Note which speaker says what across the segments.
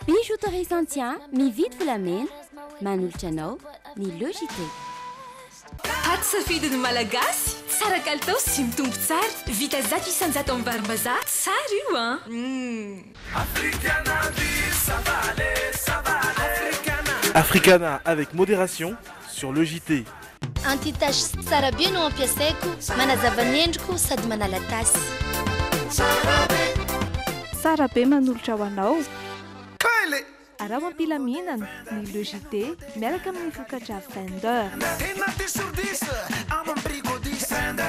Speaker 1: Bijouterie Santian mividy volamena manolotra anao ny Logité.
Speaker 2: Paty safidiny malagasy tsara kalitao sy mitombo tsara vita zato isanjato amin'ny varim-bazaha tsara io
Speaker 3: Africana avec modération sur le JT.
Speaker 4: Antitasy tsara be no ampiasaiko manazava ny endriko sady manala tasy.
Speaker 5: Tsara be manolotra ho anao. Araha mampilaminana ny Logité miaraka amin'ny vokatra Fender.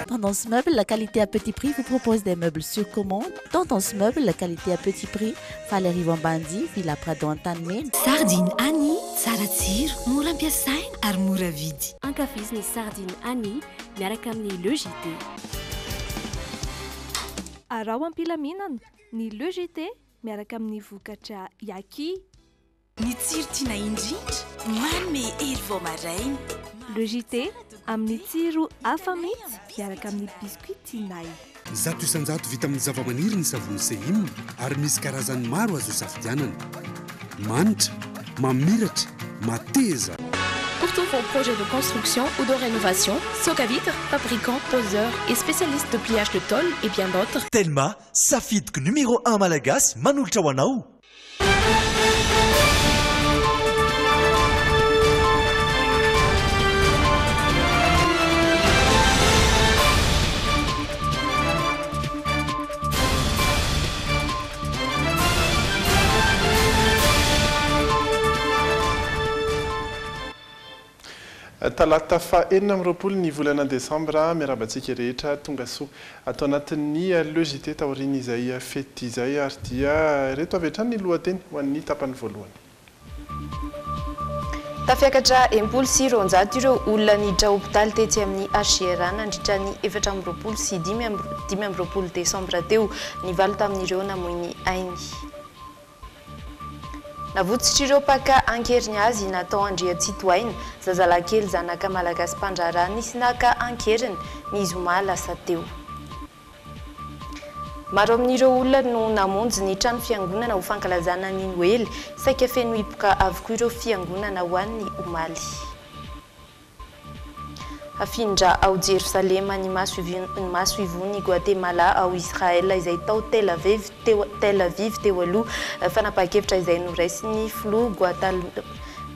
Speaker 6: Tendance Meuble, la qualité à petit prix, vous propose des meubles sur commande. Tendance Meuble, la qualité à petit prix, Valérie Vambandi, Villa Prado Antanimena.
Speaker 2: Sardine Annie, tsara tsiro, mora ampiasaina ary mora vidy.
Speaker 1: Ankafiziny sardine Annie miaraka amin'ny Logité.
Speaker 5: Araha mampilaminana ny Logité miaraka amin'ny vokatra Yaki.
Speaker 2: Ny tsiro tiana indrindra, manome hery vao maraina.
Speaker 5: Logité amin'ny tsiro hafa mihitsy miaraka amin'ny biscuit tinay.
Speaker 7: Zato isanjato vita amin'ny zavamaniry ny savony Seim ary misy karazany maro azo safidianana. Manitra, mamiratra, mateza.
Speaker 8: Pour tous vos projets de construction ou de rénovation, Socavitre, fabricant, poseur et spécialiste de pliage de tôle et bien d'autres.
Speaker 9: Telma, safidiko numéro 1 malagasy manolotra ho anao.
Speaker 10: Talata fa enina amin'ny roapolo ny volana desambra miarabantsika rehetra tonga soa atao anatin'ny Logité taoriana izay fety izay ary dia reto avy hatrany ny lohateny ho an'ny tapany voalohany.
Speaker 11: Tafiakatra embolo sy roanjato ireo olona niditra hopitaly tetsy amin'ny HCR nandritra ny 4 amby roapolo sy 5 amby roapolo desambra teo ny valo tamin'ireo namoy ny ainy. Navotsitra ireo paka ankeriny azy natao andriatsitoaina zazalakely zanaka malagasy mpandrarany sy naka ankeriny ny zoma lasa teo. Maro amin'ireo olona no namonjy ny trano fiangonana ho fankalazana ny Noely saika feno hipoka avokoa ireo fiangonana ho an'ny omaly. Afindra ao Jerusalema ny maso ivony Guatemala ao Israel izay tao Tel Aviv teo aloha fanapa-kevitra izay noraisiny filoha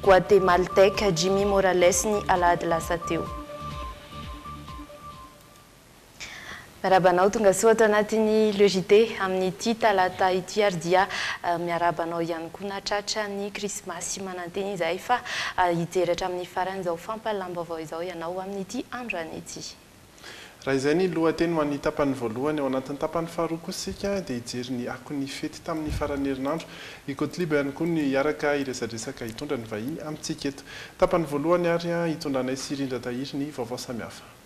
Speaker 11: Guatemaltèque Jimmy Morales ny alahady lasa teo. Miarabanao tonga soa ato anatin'ny Logité amin'ity talata ity ary dia miarabanao ihany koa natratra ny krismasy mananteny izay fa hijeratra amin'ny farany izao fampalam-baovao izao ianao amin'ity androany ity.
Speaker 10: Raha izay ny lohateny ho an'ny tapany voalohany ao anatin'ny tapany faharoa kosa isika dia hijery ny akon'ny fety tamin'ny farany herinandro i Kotliba ihany koa ny hiaraka iresadresaka hitondra ny vahiny amintsika eto. Tapany voalohany ary hitondranay Sirindra Tahiry ny vaovao samihafa.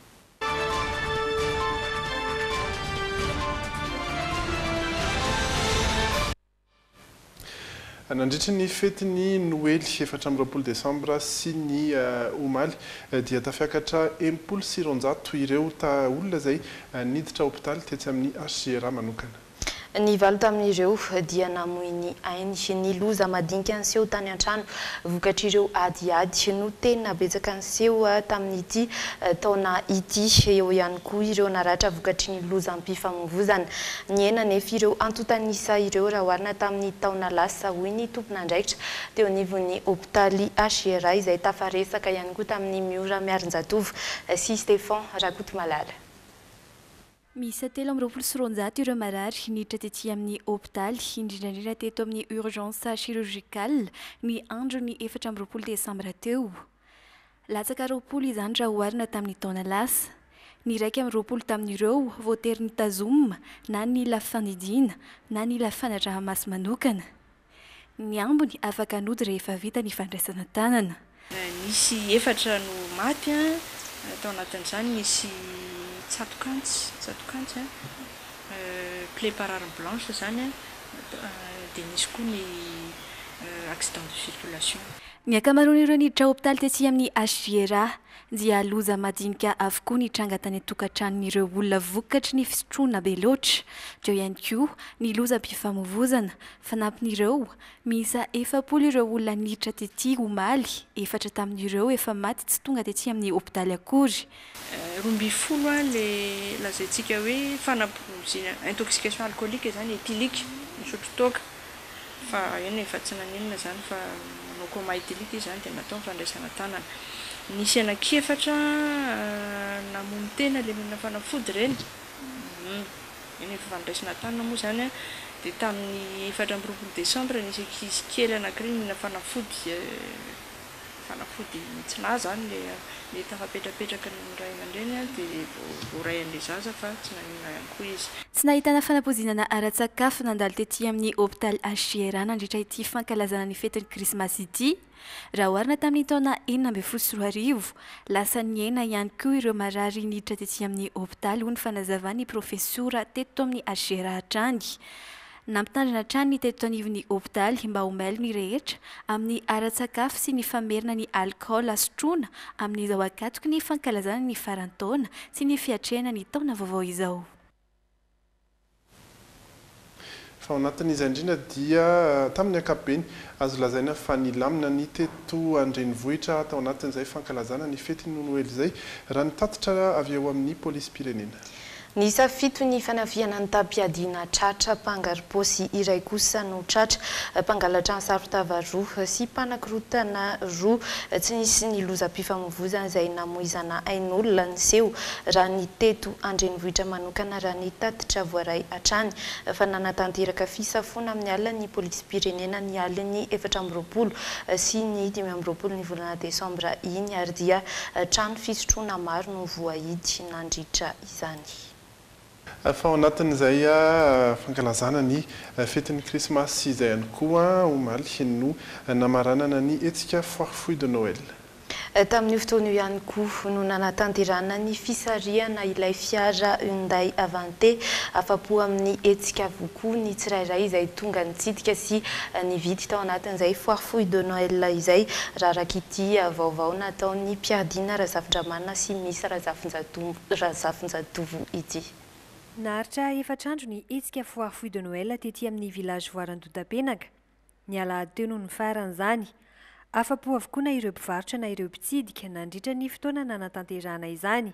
Speaker 10: Nandritra ny fetiny Noely 4 amby roapolo desambra sy ny omaly dia tafiakatra enimpolo sy roanjato ireo olona izay niditra hopitaly tetsy amin'ny HCR manokana.
Speaker 11: Ny valo tamin'ireo dia namoy ny ainy ny loza madinika anseho tany an-trano vokatr'ireo adiady no tena betsaka anseho tamin'ity taona ity eo ihany koa ireo naratra vokatry ny loza ampifamoivozana ny ena nefa ireo antotanisa ireo raha oharina tamin'ny taona lasa hoy ny tompon'andraikitra teo anivon'ny hopitaly HCR izay tafaresaka ihany koa tamin'ny Miora Miarinjatovo sy Stefan Rakotomalala.
Speaker 1: Misy 7 amby roapolo sy roanjato ireo marary niditra tetsy amin'ny hopitaly indrindrandrindra teto amin'ny urgence chirurgicale ny andro ny 4 amby roapolo desambra teo. Latsaka roapolo izany raha oharina tamin'ny taona lasa. Ny 1 amby roapolo tamin'ireo voatery nitazomina na ny lafanidiana na ny lafanarahamaso manokana. Ny ambony afaka nody rehefa vita ny fandraisana tanana.
Speaker 12: Misy 4 no maty tao anatin'izany misy tsatokantsy plaie par arme blanche zany dia misy koa ny accident de circulation.
Speaker 1: ny akamaroan'ireo niditra hopitaly tetsy amin'ny HGRA dia loza madinika avokoa ny tranga tany tokantranon'ireo olona vokatry ny fisotroana be loatra. Ireo ihany koa ny lozam-pifamoivozana fanampin'ireo miisa 7 ireo olona niditra tety omaly 4 tamin'ireo efa maty tsy tonga tetsy amin'ny hopitaly akory.
Speaker 12: 12 le lazaintsika hoe fanapozina intoxication alcoolique zany éthylique misotro toaka fa eny efa tsy nanenina zany fa manao coma éthylique zany dia natao fandraisana tanana. Nisy anankiefatra namono tena le mina fanafody reny eny efa fandraisana tanana moa zany dia tamin'ny 4 Décembre nisy ankizy kely anankiray mina fanafody mitsina zany le tafapetrapetraka ny ray aman-dreny dia voray an'ilay zaza fa tsy nanina ihany koa izy.
Speaker 1: Tsy nahitana fanapozinana ara-tsakafo nandalo tety amin'ny hopitaly HGRA nandritra ity fankalazana ny fetin'ny krismasy ity. Raha oharina tamin'ny taona 2014 lasa niaina ihany koa ireo marary niditra tety amin'ny hopitaly ho ny fanazavany profesora teto amin'ny HGRA hatrany. Nampitandrina hatrany ny teto anivon'ny hopitaly mba ho mailo ny rehetra amin'ny ara-tsakafo sy ny famerina ny alkaola sotroina amin'izao akatoky ny fankalazana ny farantaona sy ny fiatrehana ny taona vaovao izao.
Speaker 10: Fa ao anatin'izy indrindra dia tamin'ny ankapobeny azo lazaina fa nilamina ny teto andrenivohitra tao anatin'izay fankalazana ny fetin'ny Noely izay raha nitatitra avy eo amin'ny polisy pirenena.
Speaker 11: Ny safito ny fanafiana ny tampiadiana tratra mpangarom-paosy iray kosa no tratra mpangalatra ny sarotava roa sy mpanakorotana roa tsy nisy ny lozam-pifamoivozana izay namoizana ain'olona ny seho raha ny teto andrenivohitra manokana raha ny tatitra voaray hatrany fa nanatanteraka fisafona amin'ny alina ny polisy pirenena ny aliny 4 sy ny 5 ny volana Desambra iny ary dia trano fisotroana maro no voahidy nandritra izany.
Speaker 10: Fa ao anatin'izay fankalazana ny fetin'ny krismasy izay ihany koa omaly no namaranana ny hetsika foire fouille de Noël.
Speaker 11: Tamin'ny fotoana io ihany koa no nanatanterana ny fisariana ilay fiara Hyundai Avante afapo amin'ny hetsika avokoa ny tsirairay izay tonga nitsidika sy nividy tao anatin'izay foire fouille de Noël izay raha rakity vaovao nataon'ny Piadina Razafindramanina sy Misa Razafinjatovo ity.
Speaker 13: Naharitra efatrandro ny hetsika foire fouille de Noël tety amin'ny village Voarandota-penaka. Ny alahady teo no faran'izany. Afapo avokoa na ireo mpivarotra na ireo mpitsidika nandritra ny fotoana nanatanterana izany.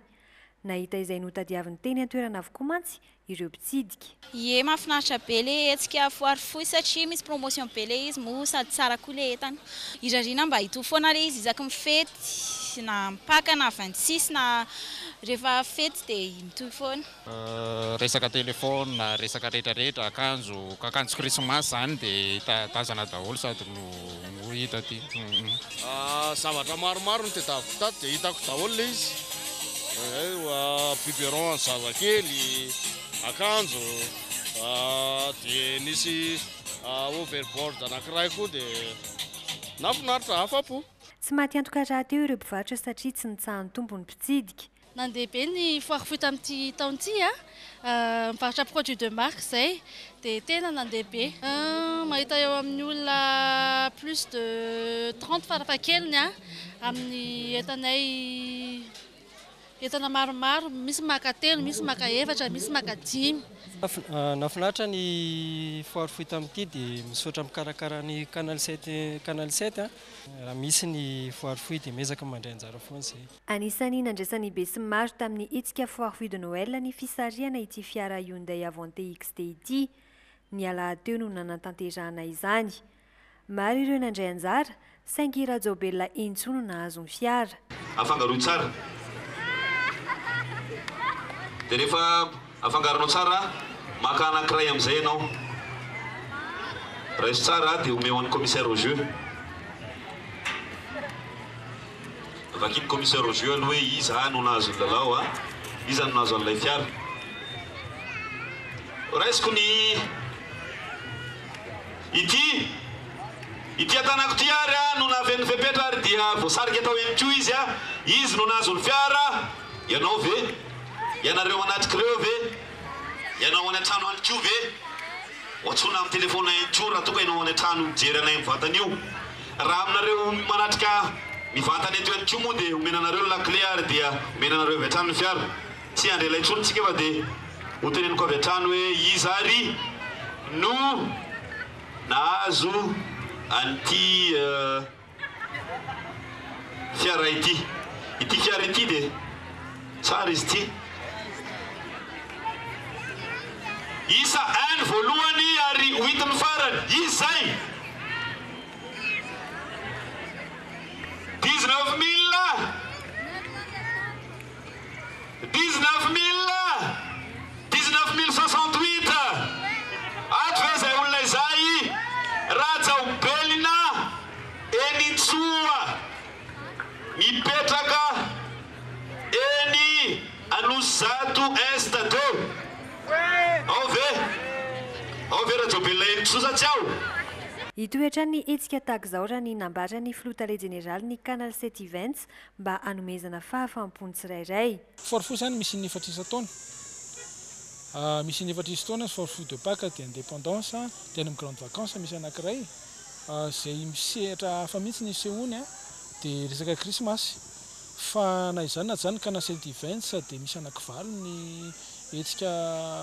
Speaker 13: Nahita izay notadiavin'ny teny an-toerana avokoa mantsy ireo mpitsidika.
Speaker 14: Ie mahafinaritra be le hetsika foire fouille satria misy promotion be le izy mo sady tsara koa le entana. Irarina mba hito foana le izy isaky mifety na mpaka na 26 na rehefa fety dia mitohy foana.
Speaker 15: Resaka telefona na resaka rehetrarehetra akanjo krismasy zany dia tazana daholo sady no hita ty.
Speaker 16: Zavatra maromaro no tedaviko tato dia hitako daholo le izy. Biberon zavakely, akanjo, dia nisy overboard anankiray koa dia nafinaritra afapo.
Speaker 13: Tsy maty antoka raha teo ireo mpivarotra satria tsy nitsahan'ny tompony mpitsidika.
Speaker 17: Nandeha be ny foire fouille tamin'ity taon'ity mivarotra produit de marque zay dia tena nandeha be. Mahita eo amin'ny olona plus de 30 farafahakeliny amin'ny entana maromaro, misy maka 3, misy maka 4, misy maka 5.
Speaker 18: Nafinaritra ny foire fouille tamin'ity dia misaotra mikarakara ny Canal 7 raha misy ny foire fouille dia mezaka mandray anjara foana izay.
Speaker 13: Anisan'ny nandraisan'ny be sy maro tamin'ny hetsika foire fouille de Noël ny fisariana ity fiara Hyundai Avante XT ity. Ny alahady teo no nanatanterana izany. Maro ireo nandray anjara saingy Rajobelona Intsono nahazo ny fiara.
Speaker 19: Afangaroy tsara. Dia rehefa afangaronao tsara maka anankiray amin'izay ianao. Raisy tsara dia omeo an'ny commissaire au jeu. Vakiny commissaire au jeu aloha hoe iza no nahazo ny lalao iza no nahazo an'ilay fiara. Raisiko ny ity atanako ty ary no naven'ny fepetra ary dia voasarika atao eniko izy no nahazo ny fiara. Ianao ve? Ianareo anatikireo ve? Ianao any an-trano any koa ve? Ohatsona amin'ny telefona eniko raha toka ianao any an-trano mijery anay mivatana io. raha aminareo manatrika mivantany eto eto moa dia omenanareo lakle ary dia omenanareo avy hatrano ny fiara tsy andrela intsony tsika fa dia hoteneniko avy hatrano hoe izy ary no nahazo an'ity fiara ity fiara ity dia tsara izy ity isa any voalohany ary hoitiny farany izy zay 19 ato ve zay olona izay rajahobelina enitsoa mipetraka eny Anosy-Zato Est 2 ao ve rajahobelina enitsoa sa tsy ao
Speaker 13: hitoetra ny etsika tahaka izao raha ny nambatra ny flotale général ny canal 7 events mba hanomezana fahafampony tsirairay
Speaker 20: forfo zany misy ny efatrisa taona misy ny efatrisa taona forfo de Pâques de indépendance dia ny grande vacances misy anankiray zay misehatra hafa mihitsy ny sehoany dia resaka krismasy fa na izany na zany canal 7 events dia misy anankivalo ny etsika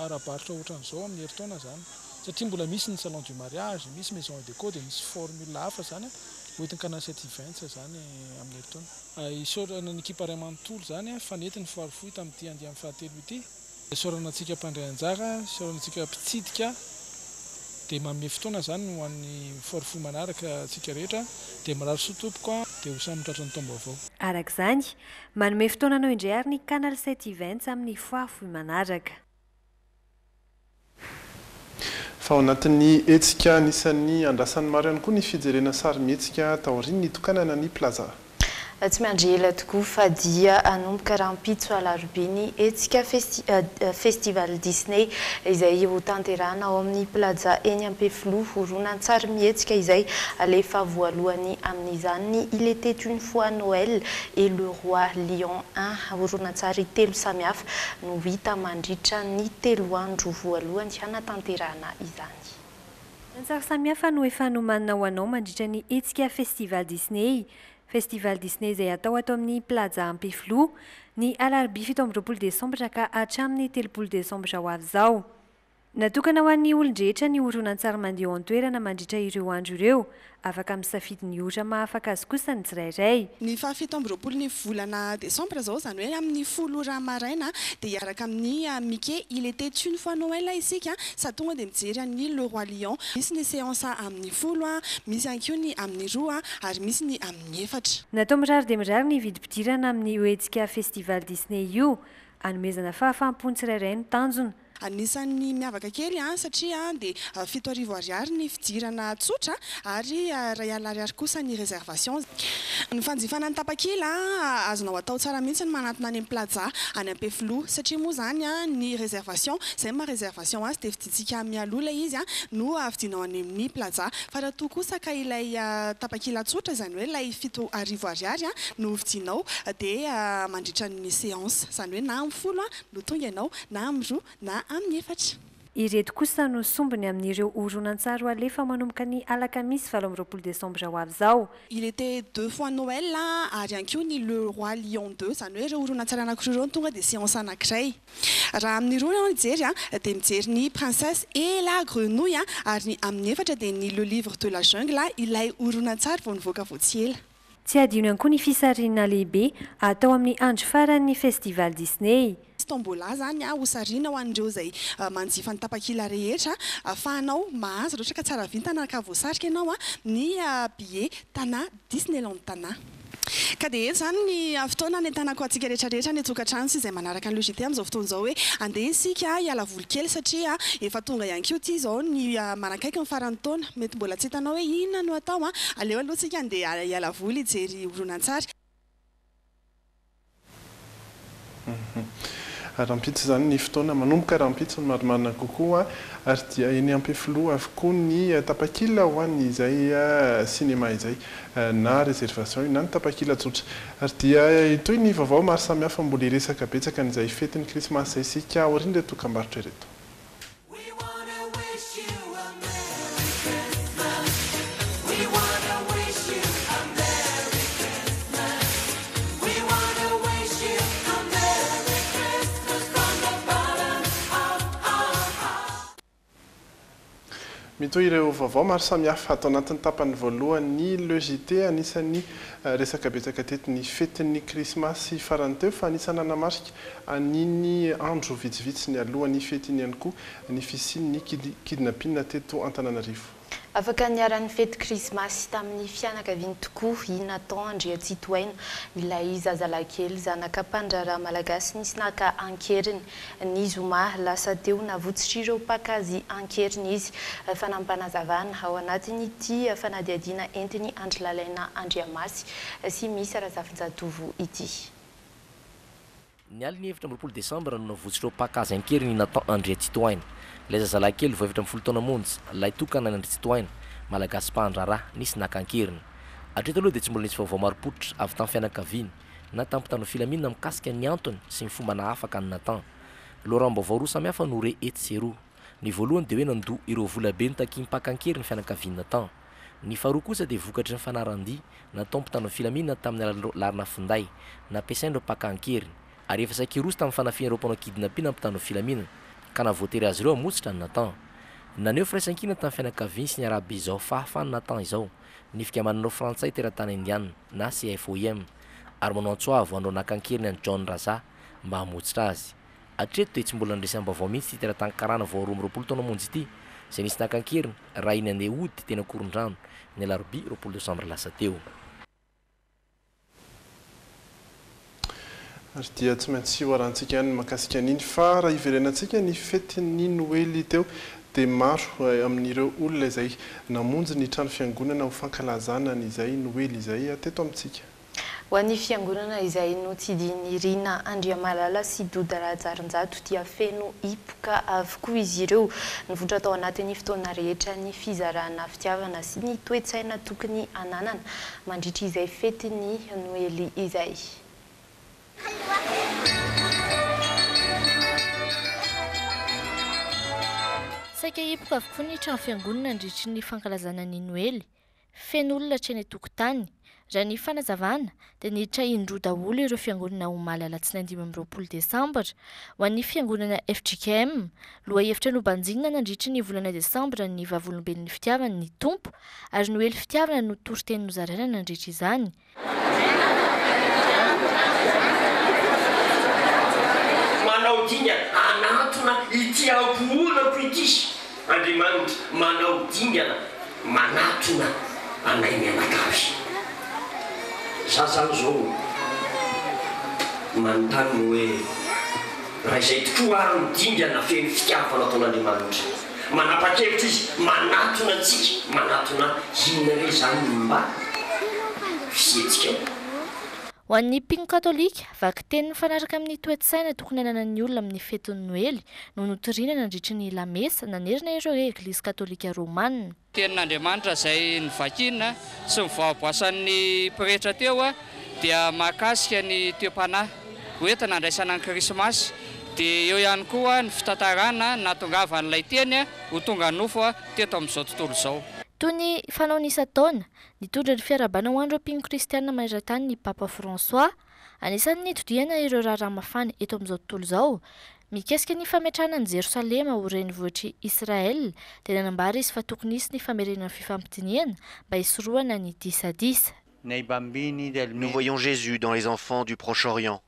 Speaker 20: arabaritra ohatran'izao amin'ny herintaona zany satria mbola misy ny salon du mariage misy maison de déco dia misy formule hafa zany hoentiny canal 7 events zany amin'ny herintaona isorana ny équipe ray manontolo zany fanetiny foarifoy tamin'ity andiam fahatelo ity isorana antsika mpandray anjara isorana antsika mpitsidika dia manome fotoana zany ho an'ny foarifoy manaraka antsika rehetra dia marary sotompoka dia ho samy mitratra ny taom-baovao
Speaker 13: arak'izany manome fotoana anao indray ary ny canal 7 events amin'ny foarifoy manaraka
Speaker 10: fa ao anatin'ny etsika anisan'ny andrasan'ny maro ihany koa ny fijerena sarimihetsika taoriany ny tokanana ny plaza
Speaker 11: tsy miandrela tokoa fa dia anomboka rahampitso alarobia ny etsika festival Disney izay ho tanterahana ao amin'ny plaza eny Ampefloha horonan-tsary mihetsika izay alefa voalohany amin'izany ny Il était une fois Noël et le roi Lion 1 horonan-tsary telo samihafa no hita mandritra ny telo andro voalohany hanatanterahana izany.
Speaker 13: Ny samihafa no efa nomanina ho anao mandritra ny etsika festival Disney. Festival Disney izay atao ato amin'ny plaza Ampefloha ny alarobia 17 desambra ka hatramin'ny 3 desambra ho avy izao. Natokana ho an'ny olon-drehetra ny horonan-tsary mandeha ao an-toerana mandritra ireo andro ireo, afaka misafidy ny ora mahafaka azy kosa ny tsirairay.
Speaker 21: Ny 17 ny volana desambra zao zany hoe amin'ny 10 ora maraina dia iaraka amin'ny Mickey Il était une fois Noël isika sa tonga dia mijery ny Le Roi Lion. Misy ny séance amin'ny 10 misy ihany koa ny amin'ny 2 ary misy ny amin'ny 4.
Speaker 13: Natao mirary dia mirary ny vidim-pidirana amin'ny etsika festival Disney io, hanomezana fahafampony tsirairay ny tanjona.
Speaker 21: Anisan'ny miavaka kely satria dia 7 ariary ny fidirana tsotra ary R1 ariary kosa ny réservation. Ny fanjifana ny tapakila azonao atao tsara mihitsy ny manatona any amin'ny plaza any Ampefloha satria moa zany ny réservation izay ma réservation azy dia vidintsika mialola izy no vidinao any amin'ny plaza fa raha toa kosa ka ilay tapakila tsotra izany hoe ilay 7 ariary no vidinao dia mandritra ny séance izany hoe na amin'ny 10 no tonga ianao na amin'ny 2 na amin'ny 4.
Speaker 13: Ireto kosa no sombony amin'ireo horonan-tsary ho alefa manomboka ny alakamisy 17 desambra ho avy izao.
Speaker 21: Il était 2 fois Noël ary ihany koa ny Le Roi Lion 2 izany hoe ireo horonan-tsary anankiroa tonga dia séance anankiray. Raha amin'ny roa ianao mijery dia mijery ny Princesse et la Grenouille ary ny amin'ny 4 dia ny Le Livre de la Jungle ilay horonan-tsary vao nivoaka vao tsy ela.
Speaker 13: Tsy adino ihany koa ny fisarina lehibe atao amin'ny andro faran'ny festival Disney.
Speaker 21: Tombola zany hosarina ho an'ireo izay manjifa ny tapakila rehetra afahanao mahazo rehetra ka tsara vintana ka voasarika ianao ny billet tana Disneyland tana. Ka dia eto zany ny fotoana nentanako antsika rehetrarehetra ny tokantrano sy izay manaraka ny logité amin'izao fotoana izao hoe andeha isika hiala voly kely satria efa tonga ihany koa ity izao ny manakaiky ny farany taona mety mbola tsy hitanao hoe inona no atao aleo aloha tsika andeha hiala voly hijery horonan-tsary.
Speaker 10: Rahampitso zany ny fotoana manomboka rahampitso ny marimarina kokoa ary dia eny Ampefloha avokoa ny tapakila ho an'ny izay cinéma izay na réservation na ny tapakila tsotra ary dia itoy ny vaovao maro samihafa mbola iresaka betsaka n'izay fetiny krismasy isika aoriana reto tokambarotra ireto. mitoy ireo vaovao maro samihafa atao anatin'ny tapany voalohany logité anisan'ny resaka betsaka teto ny fetin'ny krismasy farany teo fa anisany anamarika aniny andro vitsivitsy ny alohan'ny fetiny ihany koa ny fisian'ny kidnapping teto Antananarivo.
Speaker 11: Afaka niaran'ny fety krismasy tamin'ny fianakaviany tokoa Nathan Andriatsitoaina ilay zazalakely zanaka mpandraraha malagasy nisy naka ankeriny ny zoma lasa teo navotsitra ireo pakazy ankeriny izy fanampanazavana ao anatin'ity fanadiadiana entiny Andrilalaina Andriamasy sy misy Razafinjatovo ity.
Speaker 3: Ny aliny efitra amby 20 Desambra no navotsitra ireo pakazy ankeriny Nathan Andriatsitoaina. Ilay zazalakely vao efitra amby 10 taona monja lay tokana Andriatsitoaina malagasy mpandraraha nisy nakankeriny. Hatreto aloha dia tsy mbola nisy vaovao marim-pototra avy tamin'ny fianakaviany na tampitano filaminana mikasika ny antony sy ny fomba nahafaka ny Nathan. Loram-baovao roa samihafa no re etsy sy roa. Ny voalohany dia hoe nandoa ireo volabe nitaky mpakankeriny fianakaviany Nathan. Ny faharoa kosa dia vokatry ny fanarandia natao mpitano filaminana tamin'ny larina finday nampiasain'ireo mpakankeriny ary efa sakiroso tamin'ny fanafian'ireo mpanao kidnapping mpitano filaminana ka navoatery azy ireo hamotsitra ny Nathan. Naneho firaisankina tamin'ny fianakaviany sy ny arabe izao fahafany Nathan izao ny fikamananao frantsay teratany indiana na CFOIM ary manao antsoavo andao nakankeriny any John Raza mba hamotsitra azy. Hatreto dia tsy mbola andresy am-baovao mihitsy ty teratany karana vao 12 taona monja ity izay nisy nakankeriny raha iny andeha ody tena koron-drano ny alarobia 20 Desambra lasa teo.
Speaker 10: Ary dia tsy maintsy hoarantsika ihany makasika an'iny fa raha iverenantsika ny fetin'ny Noely teo dia maro amin'ireo olona izay namonjy ny trano fiangonana ho fankalazana n'izay Noely izay teto amintsika.
Speaker 11: Ho an'ny fiangonana izay notsidiny Rina Andriamalala sy Doda Rajarinjato dia feno hipoka avokoa izy ireo nivondra tao anatin'ny fotoana rehetra ny fizarana fitiavana sy ny toe-tsaina tokony ananana mandritra izay fetin'ny Noely izay.
Speaker 4: Saika hipoka avokoa ny trano fiangonana nandritry ny fankalazana ny Noely. Feno olona hatreny an-tokotany. Raha ny fanazavana dia niditra indroa daholo ireo fiangonana omaly alatsinainy 20 Desambra. Ho an'ny fiangonana FJKM, loha hevitra nobanjinina nandritry ny volana Desambra ny vavolombelon'ny fitiavana ny tompo ary Noely fitiavana no toriteny nozaraina nandritra izany.
Speaker 22: Manao dinga anatona ity akoholako ity Andriamanitra manao dingana manatona anay mianakavy. Zazany zao manontany hoe raha izay tokoa ary midingana feno fitiavana ataon'Andriamanitra manapa-kevitra izy manatona antsika manatona inona re zany mba fisetsika ao.
Speaker 4: Ho an'ny mpino katolika, vaky teny mifanaraka amin'ny toe-tsaina tokony ananan'ny olona amin'ny fetin'ny Noely no notoriana nandritry ny lamesa nanerina ireo eglizy katolika romanina.
Speaker 23: Tenin'Andriamanitra izay nivakina sy nivaoboasan'ny pretra teo dia mahakasika ny teo-panahy hoentina nandraisana ny krismasy dia eo ihany koa ny fitantarana nahatongavan'ilay teny ho tonga nofo teto amin'izao tontolo izao.
Speaker 4: Toy ny fanao isa-taona, nitondra ny fiarabana ho andro mpino kristianina maneran-tany ny Papa François, anisan'ny nitodiana ireo raharaha mafana eto amin'izao tontolo izao. Mikasika ny fametrahana ny Jerosalema ho renivohitry Israel, dia nanambara izy fa tokony hisy ny famerenana fifampitiniana mba hisorohana ny disadisa.
Speaker 24: Nous voyons Jésus dans les enfants du Proche-Orient.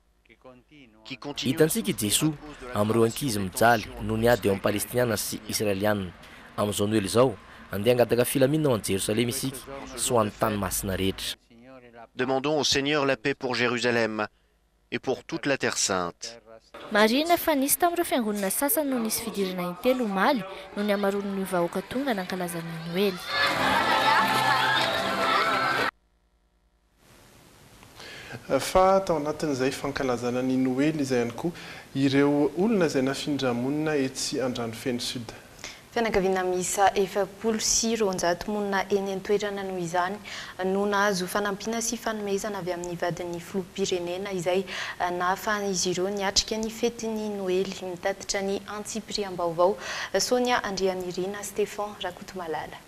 Speaker 3: Hitantsika Jesoa amin'ireo ankizy mijaly no niady eo amin'ny Palestiniana sy Israeliana. Amin'izao Noely izao, andeha hangataka filaminana ao an Jerusalema isika sy ho an'ny tany masina rehetra.
Speaker 24: Demandons au Seigneur la paix pour Jérusalem et pour toute la Terre Sainte.
Speaker 4: Marina fa nisy tamin'ireo fiangonana sasany no nisy fidirana intelo omaly no ny amaron'ny vahoaka tonga nankalazan'ny Noely.
Speaker 10: Fa tao anatin'izay fankalazana ny Noely izay ihany koa ireo olona izay nafindra-monina etsy Andranofeny Sud.
Speaker 11: Fianakaviana miisa 700 monina eny an-toerana noho izany no nahazo fanampiana sy fanomezana avy amin'ny vadin'ny filoham-pirenena izay nahafahan'izy ireo niatrika ny fetin'ny Noely mitatitra ny antsipriam-baovao. Sonia Andrianirina, Stéphane Rakotomalala.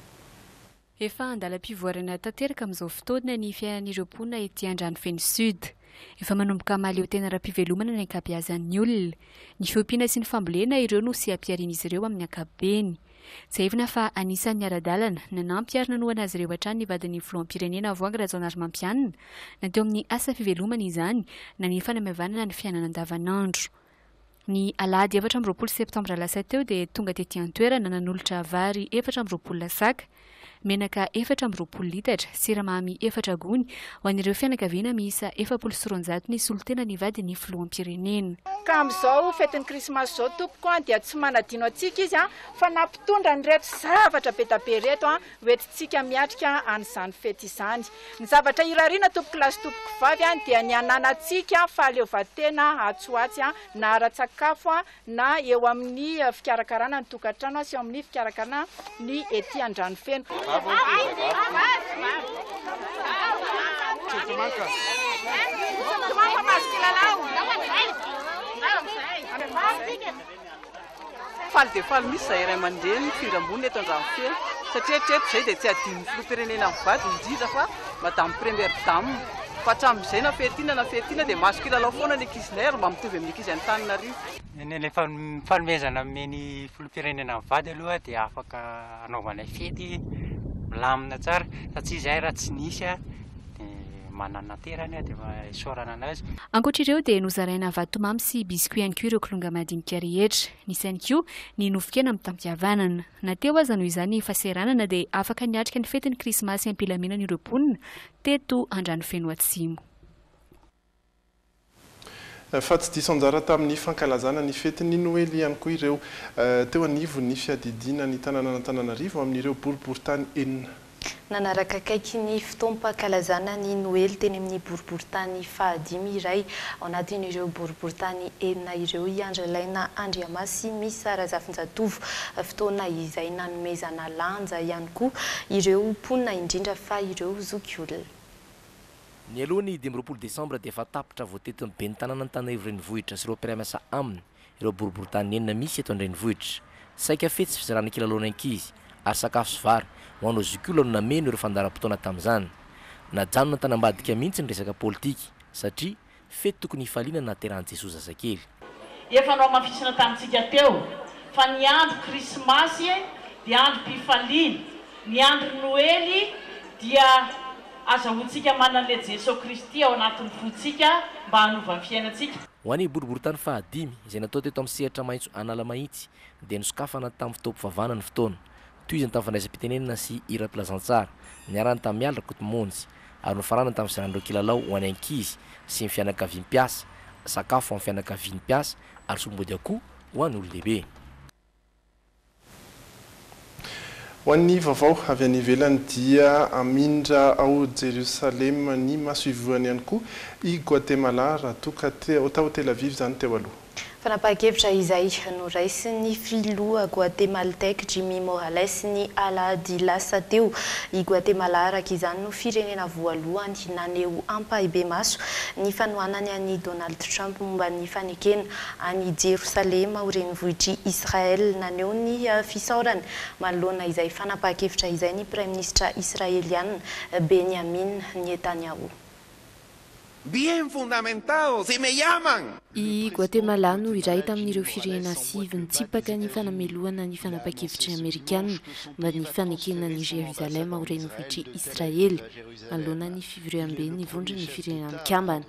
Speaker 25: Efa andalam-pivoarana tanteraka amin'izao fotoana ny fiainan'ireo mponina ety Andranofeny Sud. Efa manomboka maleo tena ara-pivelomana ny ankabeazan'ny olona. Ny fiompiana sy ny fambolena ireo no sy ampiarian'izy ireo amin'ny ankapobeny. Izay evina fa anisan'ny ara-dalana na nampiarina noana azy ireo hatrany ny vadin'ny filoham-pirenena voangy Razanary Mampianina na teo amin'ny asa fivelomana izany na ny fanamavanana ny fiainana andavanandro. Ny alahady 24 septambra lasa teo dia tonga tetỳ an-toerana nanolotra vary 24 lasaka, menaka 24 litatra, siramamy 4 gony ho an'ireo fianakaviana miisa 490 ny solotena ny vadin'ny filoham-pirenena.
Speaker 2: Ka amin'izao fetin'ny krismasy zao tompoko dia tsy manadino antsika izy fa nampitondra ny reto zavatra be da be reto hoentintsika miatrika an'izany fety izany. Ny zavatra irariana tompoko lasy tompoko vavy dia ny ananantsika fahaleovan-tena atsoatsy na ara-tsakafo na eo amin'ny fikarakarana ny tokantrano sy eo amin'ny fikarakarana ny ety an-drano-feno.
Speaker 5: Faly dia faly misy izay iray aman-dreny mifindra ambony eto an-drano-feno satria hatreto izay dia tsy adino filoham-pirenena mivady indrindra fa madame première dame fa hatramin'izay na fetiana dia mahazo kilalao foana ny ankizinay ary mba mitovy amin'ny ankizy Antananarivo.
Speaker 6: Ny fanomezana amin'ny filoham-pirenena mivady aloha dia afaka anaovanay fety milamina tsara satria izay raha tsy nisy dia mananaterany dia isaorana anazy.
Speaker 25: Ankoatr'ireo dia nozaraina vatomamy sy biscuit ihany koa ireo kilonga madinika rehetra. Nisy ihany koa ny nofikena mitampihavanana. Na teo aza noho izany fahaseranana dia afaka niatrika ny fetin'ny krismasy ampilaminan'ireo mponina teto Andrano-feno Atsimo.
Speaker 10: Fa tsy diso anjara tamin'ny fankalazana ny fetin'ny Noely ihany koa ireo teo anivo ny fiadidiana ny tanàna Antananarivo amin'ireo boriboritany enina.
Speaker 11: Nanaraka akaiky ny fotoam-pahakalazana ny Noely teny amin'ny boriboritany fahadimy iray ao anatin'ireo boriboritany enina ireo Andrialaina Andriamasy misy Razafinjatovo fotoana izay nanomezana lanja ihany koa ireo mponina indrindra fa ireo zokiolona.
Speaker 3: Ny alohany 12 Desambra dia efa tapitra voatetin'ny be ny tanàna Antananarivo renivohitra sy ireo mpiara-miasa aminy ireo boriboritany enina misy eto an-drenivohitra. Saika fety sy fizarana kilalaona ankizy ary sakafo sy vary ho anao zokiolona no nameno ireo fandaharam-potoana tamin'izany. Najanona tanambadika mihitsy ny resaka politika satria fety tokony hifaliana na terahan'i Jesosy zazakely.
Speaker 7: Efa nao mafisina tamintsika teo fa ny andro krismasy dia andro mpifaliana, ny andro Noely dia azahoantsika manan'ilay Jesosy Kristy ao anatin'ny fontsika mba hanova ny fiainantsika.
Speaker 3: Ho an'ny boriboritany fahadimy izay natao teto amin'ny sehatra maitso Analamahitsy dia nosokafana tamin'ny fotoam-pivavahana ny fotoana. Toizany tamin'ny fandraisam-pitenenana sy hira Plazantsara, niarahany tamin'ny Miala Rakotomonjy ary nofarana tamin'ny fizaran'ireo kilalao ho an'ny ankizy sy ny fianakavian'ny mpiasa, sakafo amin'ny fianakavian'ny mpiasa ary sombody akoho ho an'ny olon-dehibe.
Speaker 10: Ho an'ny vaovao avy any ivelany dia amindra ao Jerusalema ny maso ivoany ihany koa i Guatemala raha toka tao Tel Aviv izany teo aloha.
Speaker 11: Fanapakevitra izay noraisin'ny filoha guatemaltaique Jimmy Morales ny alahady lasa teo i Guatemala araka izany no firenena voalohany naneho ampahibe maso ny fanohanany an'i Donald Trump momba ny fanekena any Jerusalema ho renivohitry Israel naneho ny fisaorany manoloana izay fanapakevitra izay ny Prime Ministre israeliana Benjamin Netanyahu.
Speaker 8: Bien fundamentados, si me llaman.
Speaker 26: I Guatemala no iray tamin'ireo firenena sivy nitsipaka ny fanameloana ny fanapakevitra Amerikanina mba ny fanekena ny Jerusalema ho renivohitry Israel manoloana ny fivoream-ben'ny vondry ny firenena mikambana.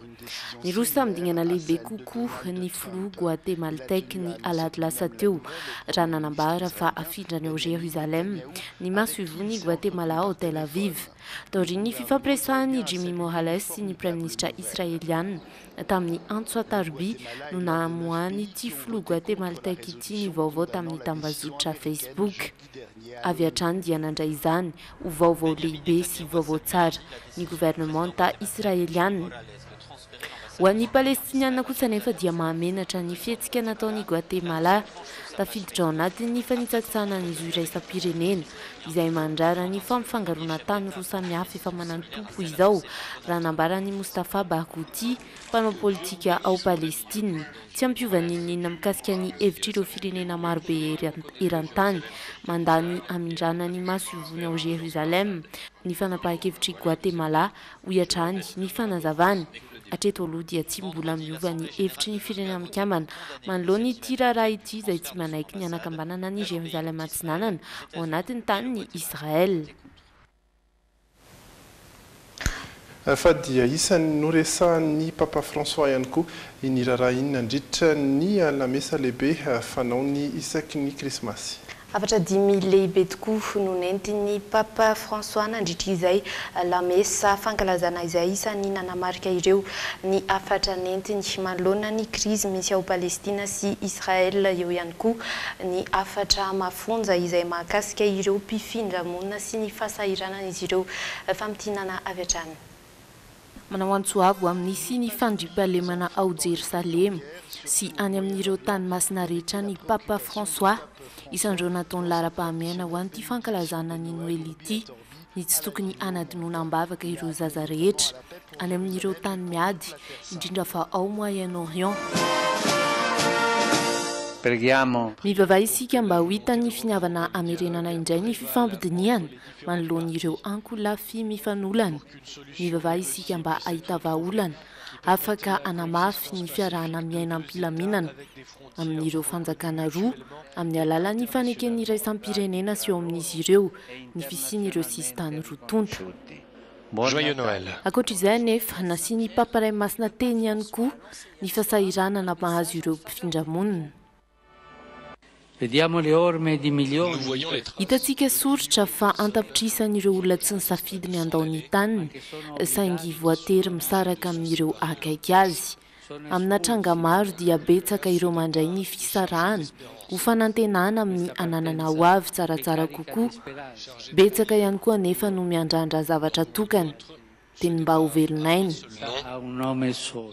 Speaker 26: Ny roso tamidingana lehibe kokoa ny filoha guatemaltaique ny alahady lasa teo raha nanambara fa afindrany ao Jerusalem ny maso ivony Guatemala ao Tel Aviv. Taorian'ny fifampiresahany Jimmy Morales sy ny Prime Ministre israeliana tamin'ny antso ataroby no namoahany ity filoha guatemaltaique ity ny vaovao tamin'ny tambazotra Facebook. Avy hatrany dia nandray izany ho vaovao lehibe sy vaovao tsara ny gouvernemanta israeliana. Ho an'ny palestiniana kosa nefa dia mahamenatra ny fihetsika nataon'ny Guatemala tafiditra ao anatin'ny fanitsatsana ny zo iraisam-pirenena izay mandrara ny fampifangaroana tany roa samihafa efa manantompo izao raha nambarany Mustafa Barghouti mpanao politika ao Palestina tsy ampiovany inona mikasika ny hevitr'ireo firenena marobe eran-tany mandany amindrana ny maso ivony ao Jerusalem ny fanapahan-kevitry Guatemala ho iatrany ny fanazavany hatreto aloha dia tsy mbola miova ny hevitry ny firenena mikambana manoloana ity raharaha ity izay tsy manaiky ny anakambanana ny Jérusalem atsinanana ao anatin'ny tany Israel.
Speaker 10: Fa dia isan'ny noresahan'ny Papa François ihany koa iny raharaha iny nandritra ny lamesa lehibe fanao ny isaky ny krismasy.
Speaker 11: Afatra 10 lehibe tokoa no nentin'ny Papa François nandritra izay lamesa fankalazana izay isan'ny nanamarika ireo ny afatra nentiny manoloana ny krizy misy ao Palestina sy Israel eo ihany koa ny afatra mafonja izay mahakasika ireo mpifindra monina sy ny fahasahiranana izy ireo famtinana avy hatrany.
Speaker 26: Manao antsoavo amin'ny sy ny fandriampahalemana ao Jerusalem sy any amin'ireo tany masina rehetra ny Papa François isandreo nataony lara-pahamehana ho an'ity fankalazana ny Noely ity ny tsy tokony anadinonam-bavaka ireo zaza rehetra any amin'ireo tany miady indrindra fa ao Moyen-Orient. Mivavaha isika mba ho hitan'ny finiavana hamerenana indray ny fifampidiniana manoloana ireo ankolafy mifanolana. Mivavaha isika mba ahitava olana afaka anamafy ny fiarahana miaina am-pilaminana amin'ireo fanjakana roa amin'ny alalan'ny faneken'ny iraisam-pirenena sy eo amin'izy ireo ny fisian'ireo sisitany rotonta.
Speaker 1: Joyeux Noël.
Speaker 26: Ankoatr'izay anefa nasiany Papa Iray Masina teny ihany koa ny fahasahiranana mahazo ireo mpifindra monina. Hitantsika soritra fa antapitrisan'ireo olona tsy nisafidy ny andao ny taniny saingy voatery misaraka amin'ireo akaiky azy. Amina tranga maro dia betsaka ireo mandray ny fisarahana ho fanantenana amin'ny ananana ho avy tsaratsara kokoa. Betsaka ihany koa nefa no miandrandra zavatra tokana teny mba ho velonainy.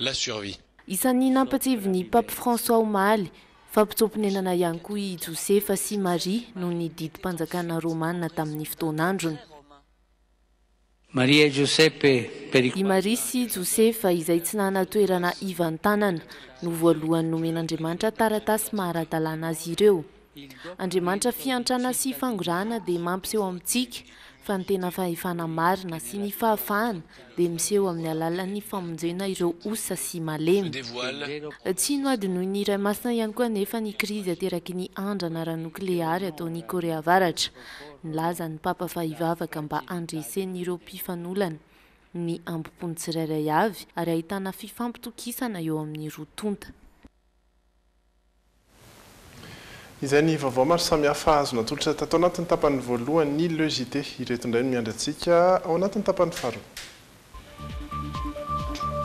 Speaker 1: La survie.
Speaker 26: Isan'ny nampatsivy Pape François omaly fampitsomponenana ihany koa i Josefa sy Marie no ny didim-panjakana Romanina tamin'ny fotoan'androny. I Marie sy Josefa izay tsy nanatoerana ivan-tanana no voalohany nomen'Andriamanitra taratasy mahara-dalàna azy ireo. Andriamanitra fiantrana sy fangorana dia mampiseho amintsika fa ny tena fahefana marina sy ny fahafahana dia miseho amin'ny alalan'ny famonjena ireo osa sy malemy. Tsy no ady noho ny Iray Masina ihany koa nefa ny krizy ateraky ny andrana ara-nokleary ataon'ny Korea Avaratra. Nilaza ny Papa fa hivavaka mba handresen'ireo mpifanolana ny ambopony tsirairay avy ary ahitana fifampitokisana eo amin'ny rotonta.
Speaker 10: Izay ny vaovao maro samihafa azo natolotra tato anatin'ny tapany voalohany ny Le JT ireto indray no miandratsika ao anatin'ny tapany faharoa.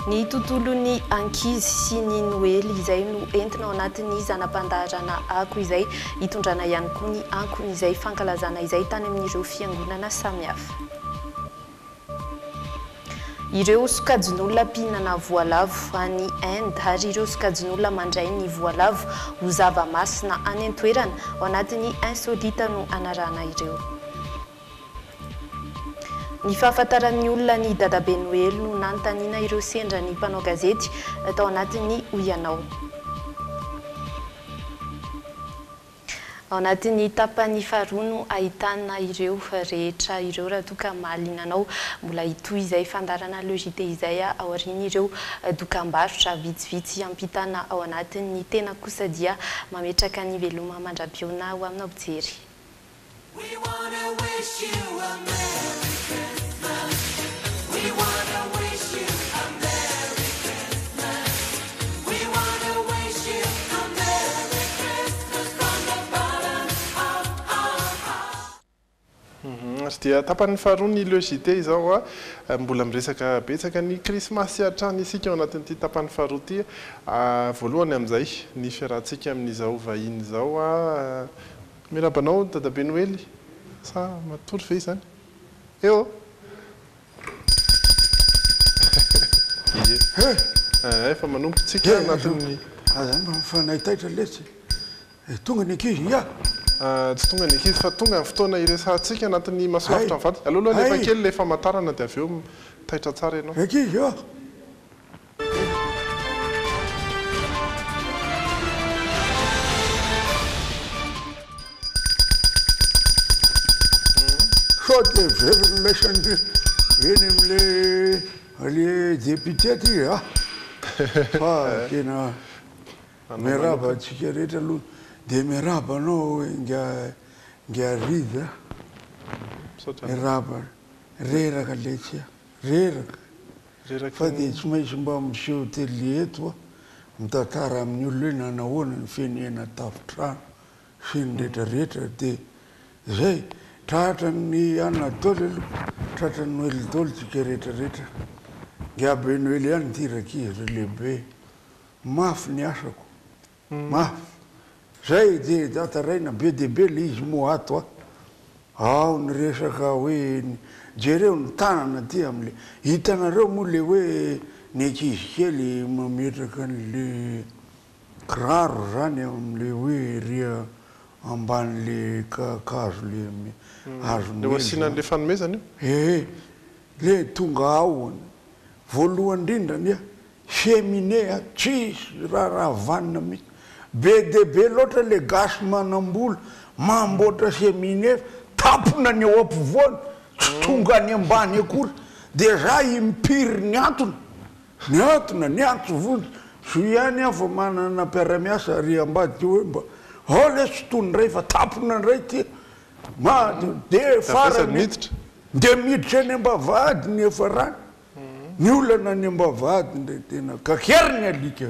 Speaker 11: Ny tontolon'ny ankizy sy ny Noely izay no entina ao anatin'ny zanam-pandaharana ako izay hitondrana ihany koa ny ankony izay fankalazana izay tany amin'ireo fiangonana samihafa. Ireo sokajin'olona mpihinana voalavo any Inde ary ireo sokajin'olona mandray ny voalavo ho zava-masina any an-toerana ao anatin'ny insolita no anarana ireo. Ny fahafantaran'ny olona ny dadabe Noely no nanontaniana ireo sendra ny mpanao gazety tao anatin'ny Oianao. Ao anatin'ny tapany faharoa no ahitana ireo rehetra ireo raha toa ka mahalinanao mbola hitoy izay fandarana Le JT izay ao aoriana ireo dokam-barotra vitsivitsy ampitana ao anatin'ny tena kosa dia mametraka ny veloma mandra-piona ho aminao mijery.
Speaker 10: Dia tapany faharoa ny Le JT izao mbola miresaka betsaka ny krismasy hatrany isika ao anatin'ity tapany faharoa ity. Voalohany amin'izay ny fiarahantsika amin'izao vahiny izao mirabanao dadabe Noely sa matory ve izany? Eo efa manomboka tsika anatin'ny
Speaker 9: fanahitaitra lesy tonga ny ankizy ya
Speaker 10: tsy tonga ny ankizy fa tonga ny fotoana iresantsika anatin'ny masolavitra ny vady aloha lefa kely le famantarana dia avy eo mitaitra tsara ianao
Speaker 9: ankizy a sao de very relation eny am'le député aty a fa tena miaraba atsika rehetra aloha dia miaraba anao hoe ngariza miaraba reraka letsia reraka fa dia tsy maintsy mba miseho tele eto a mitantara amin'ny olona hoe nanahoana ny fienena tafitrano feny rehetrarehetra dia zay tratra ny anatoly aloha tratra ny noely tsika rehetrarehetra ngiabe noely ihany tirakizy lehibe mafy ny asako mafy zay dia dataraina be deaibe le izy moa ato a ao ny resaka hoe jereo ny tanana ty am'le hitanareo moa le hoe ny ankizy kely mametraka n'le kiraro zany am'le hoe ria amban'le kakazo le
Speaker 10: azon'le fanomezana
Speaker 9: io le tonga ao voalohany indrindrany a femine a tsisy raha vanina mihitsy be deaibe loatra le gasy manam-bola mamboatra femine tapona ny eo ampovoany tsy tonga any ambany akory dia za impiry ny antona ny antsovony so ihany afa manana mpiaramiasa ry ambadika hoe mba ao le tsy tony ray fa tapona ndray ty de farany de miditra any ambavady ny efa rany ny olana ny ambavady ndray tena kakeriny alika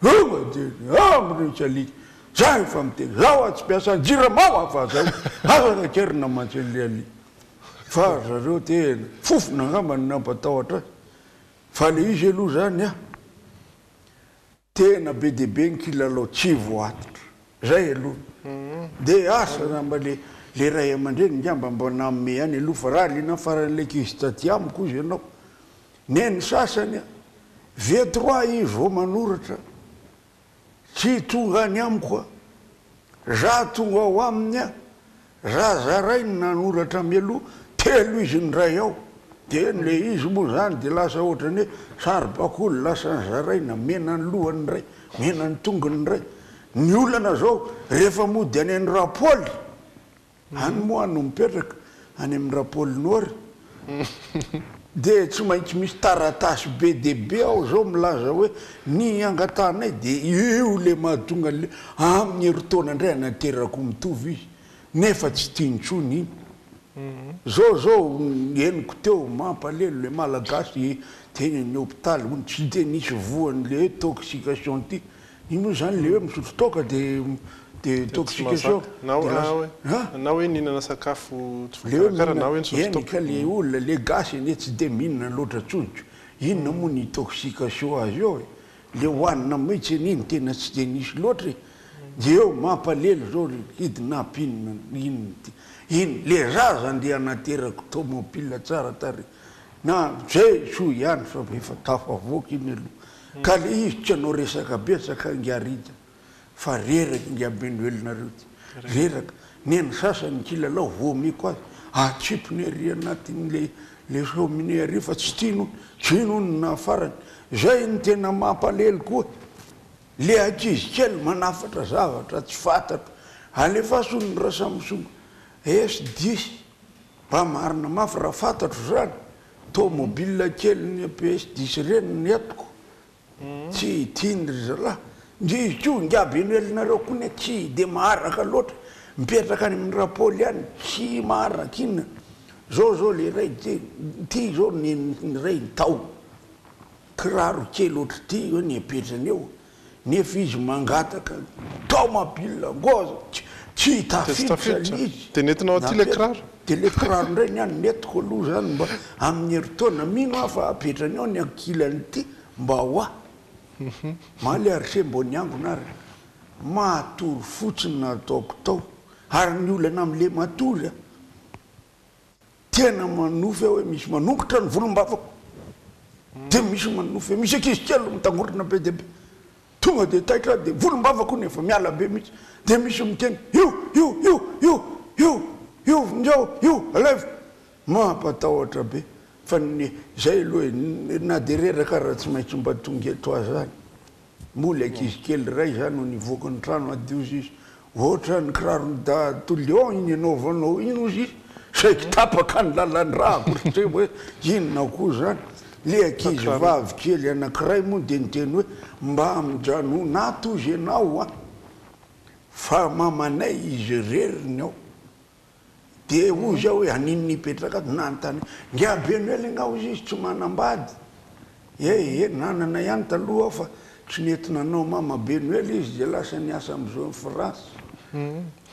Speaker 9: amrehetra alika za efa miteny zao a tsy mpiasany jiramao afa zay afaka kerina mantsyle alika fa zareo tena fofona angambany nampatahotra fa le izy aloha zany a tena be deaibe ny kilalao tsy voatitra zay aloha dia asa namba le ray aman-dreny ngamba mba namme any aloha fa raha lena faran'le kizy taty amiko izy ianao neny sasany a V3 izy vao manoratra tsy tonga any amiko a za tonga ao aminy a zazaray ny nanoratra mialoha telo izy ny ray ao dia le izy moa zany dia lasa ohatrany hoe saribakolo lasa ny zaray na mena ny lohany ray mena ny tongony ray ny olana zao rehefa mody any amin'ny rapoly any moa no mipetraka any amin'ny rapoly nory dia tsy maintsy misy taratasy be deaibe ao zao milaza hoe ny angatanay dia io le mahatonga le amin'ny heritona indray anaterako mitovy izy nefa tsy tiantsony iny zao eniko teo mampalelo le malagasy teny ny hôpitaly ony tsy de nisy voany le toxication ty ino zany le hoe misotro toka de toxication
Speaker 10: na hoe nihinana sakafo tsy voakarakara na hoe nisotro toka
Speaker 9: le olona le gasy ane tsy de mihinana loatra tsoditro inona moa ny toxication azy eo le hoanina mihitsy an'iny tena tsy de nisy loatra de eo mampalelo zao kidnap iny le zaza andeha anaterako tomobile tsara tary na zay so ihany fa efa tafavoaka iny aloha ka le izy tsy anao resaka betsaka ngiarita fa reraka ngiabeny elonareo ty reraka neny sasany kilalao vomiko azy atsipony ary anatin'le somine ary fa tsy tinony na farany zay ny tena mampalelo koa le ankizy kely manafatra zavatra tsy fantatro alefa sony raha samsonga S10 mba marina mafy raha fantatro zany tomobile kely ny PS10 reny ny atoko tsy tindry zalahy izy ko ngiaby eny elinareo koa ny tsy de maharaka loatra mipetraka any amin'ny rapoly any tsy maharaka inona zao le ray ty zao ny ray ny tao kiraro kely oatra ty eo ny apetrany eo nefa izy mangataka tomobile ngoza tsy tafiditra izy
Speaker 10: de nentinao ty le kiraro
Speaker 9: de le kiraro indray ny any netiko aloha zany mba amin'ny heritona mino afa apetrany ao ny ankilany ty mba hoa maale arise mbo ny angona ary matory fotsiny nataoko tao ary ny olana am'le matory a tena manofy hoe misy manongotra ny volombavako de misy manofy misy ankizy kely mitangorona be deaibe tonga de taitra de volombavako nefa miala be mihitsy de misy miteny io aleva mampatahotra be fa zay aloha na de reraka raha tsy maintsy mba tonga eto azy zany mola ankizy kely ray zany no nivoaka ny trano adiozy izy ohatra ny kirarony da tolion iny anaovanao ino izy izy saiky tapaka ny lalany raha akoritray hoe inona koa zany le ankizy vavy kely anankiray moa dia niteny hoe mba amindrano natozy ianao a fa mamanay izy reriny ao dia ozy aho hoe aniny nipetraka ato nanontany ngiabe ny ngao izy tsy manambady nanana ihany taloha aho fa tsy nentinanao mamabe noely izy dia lasa niasa am'izao ny France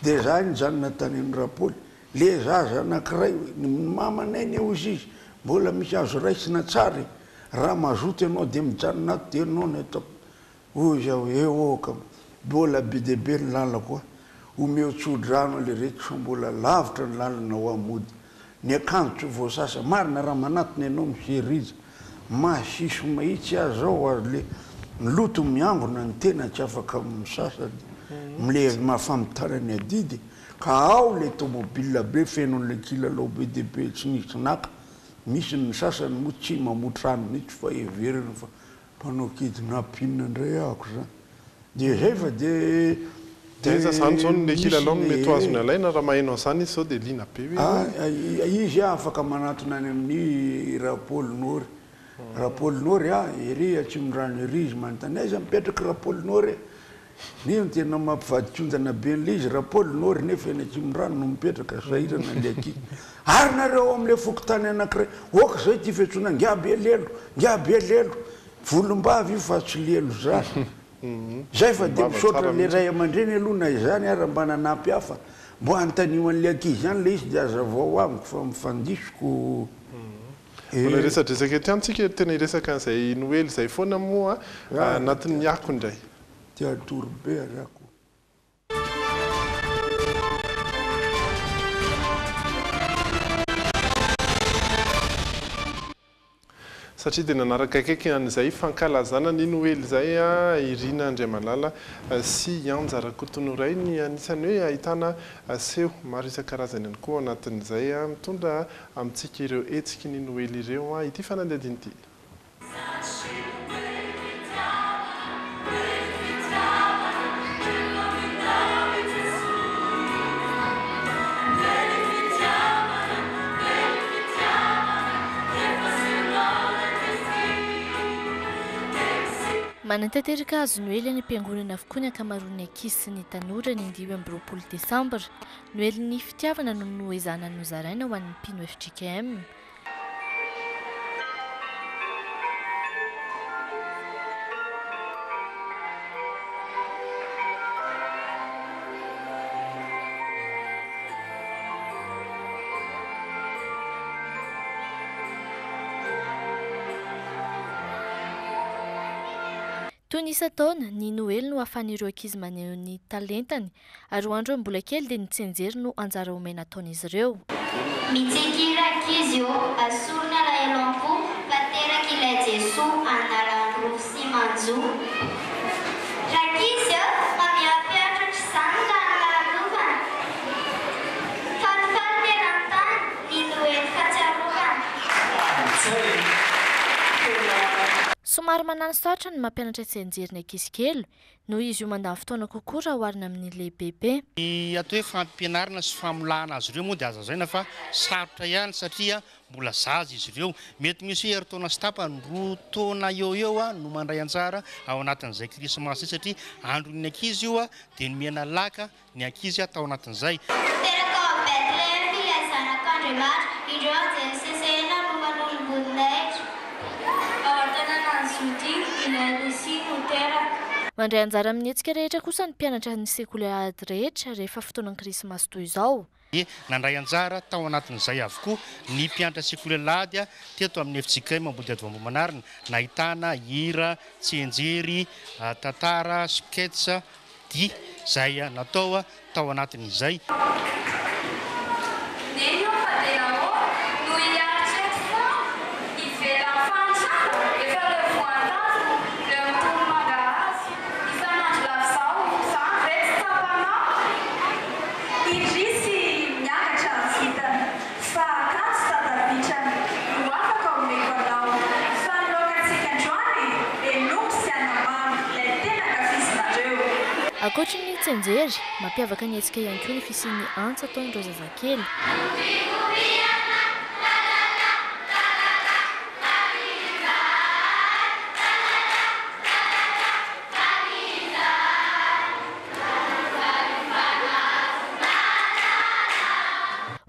Speaker 9: dia za nijanona tany ny rapoly le zaza anankiray mamanay ny ozy izy mbola misy azo raisina tsara raha mazoto ianao dia mijanona ato dia anao ny ataoko ozy aho eoka mbola be dia be ny lalako omeo tsodrano le rehetra fa mbola lavitra ny lalana ho amody ny akanjo tsy voasasa marina raha manatony ianao miseriza masiso mahitsy azao ary le miloto miambona ny tena tsy afaka misasa mile mahafamitarany adidy ka ao le tomobile be fenon'le kilalao be dia be tsy nisy naka misy ny sasany moa tsy mamotrano mihitsy fa everiny fa mpanao kidnapping indray ahako zany dia zay fa
Speaker 10: dia zany zao le kilalao mety azony alaina raha mahainao zany izy zao dia lina be
Speaker 9: izy afaka manatona any amin'ny rapôly nory ery atsimondranyo ery izy manontany aiza mipetraka rapôly nory nio ny tena mampivadikondana be n'le izy rapôly nory nefa eny atsimondranyo no mipetraka sahirana le aky ary nareo am'le fokotany anankiray oka zay ty fiantsona ngiabe lelo volombavy io fa tsy lelo zany zay fa dia misaotra le ray aman-dreny aloha na izany ary mba nanampy hafa mbo antanio an'le ankizy zany le izy dia aza vao amiko fa mifandisoko
Speaker 10: mbola resadresaka eto ihany tsika tena iresaka an'izay noely zay foana moa anatin'ny ako indray
Speaker 9: tiatoro be arako
Speaker 10: satria dia nanaraka akaiky an'izay fankalazana ny noely zay Irina Andriamalala sy Anjara Kotonoray ny anisany hoe ahitana seho maro isan-karazany ihany koa anatin'izay mitondra amintsika ireo hetsiky ny noely ireo ity fanandihadiny ity
Speaker 4: manantanteraka azo noely any ampiangonana avokoa ny ankamaroan'ny ankizy sy ny tanora ny 9 desambra noely ny fitiavana no noezana nozaraina ho an'ny mpino FJKM. Toy ny isa-taona ny noely no ahafahan'ireo ankizy maneho ny talentany ary ho andro mbola kely dia ny tsenjery no anjara omena ataon'izy ireo.
Speaker 12: Mitsikira ankizy io asorina la elampo pateraky ilay Jesoa analandro sy manjo. Rakizy mamiapiatra izany ka analovana. Falifaly ny eran-tany ny noely fahatsiarovana.
Speaker 4: Somary manano sarotra ny mampianatra tsenjery ny ankizy kely noho izy io mandany fotoana kokoa raha oharina amin'ny lehibehibe.
Speaker 14: Atao hoe fampianarana sy famolana azy ireo moa dia azazaina fa sarotra ihany satria mbola zaza izy ireo. Mety misy hoe eritaona sy tapany roa taona eo no mandray anjara ao anatin'izay krismasy zay satria andron'ny ankizy io dia miana laka ny ankizy tao anatin'izay.
Speaker 12: Teraka Bethlehem ilay zanak'Andriamanitra indreo anjery momba n'olombelonahitra. Ao an-tanànan'ny Zodi ilay Lucie Motera.
Speaker 4: Mandray anjara amin'ny hetsika rehetra kosa ny mpianatra ny sekoly ady rehetra rehefa fotoanan'ny krismasy toy izao.
Speaker 14: Nandray anjara tao anatin'izay avokoa ny mpianatra sekoly ady teto amin'ny FJKM Mambody Ady Vamboamanarina nahitana hira, tsenjery, tantara, sketch dia izay natao tao anatin'izay.
Speaker 4: Ankoatra ny tsenjery, mampiavaka ny hetsika ihany koa ny fisian'ny antsa ataon'ireo zazakely.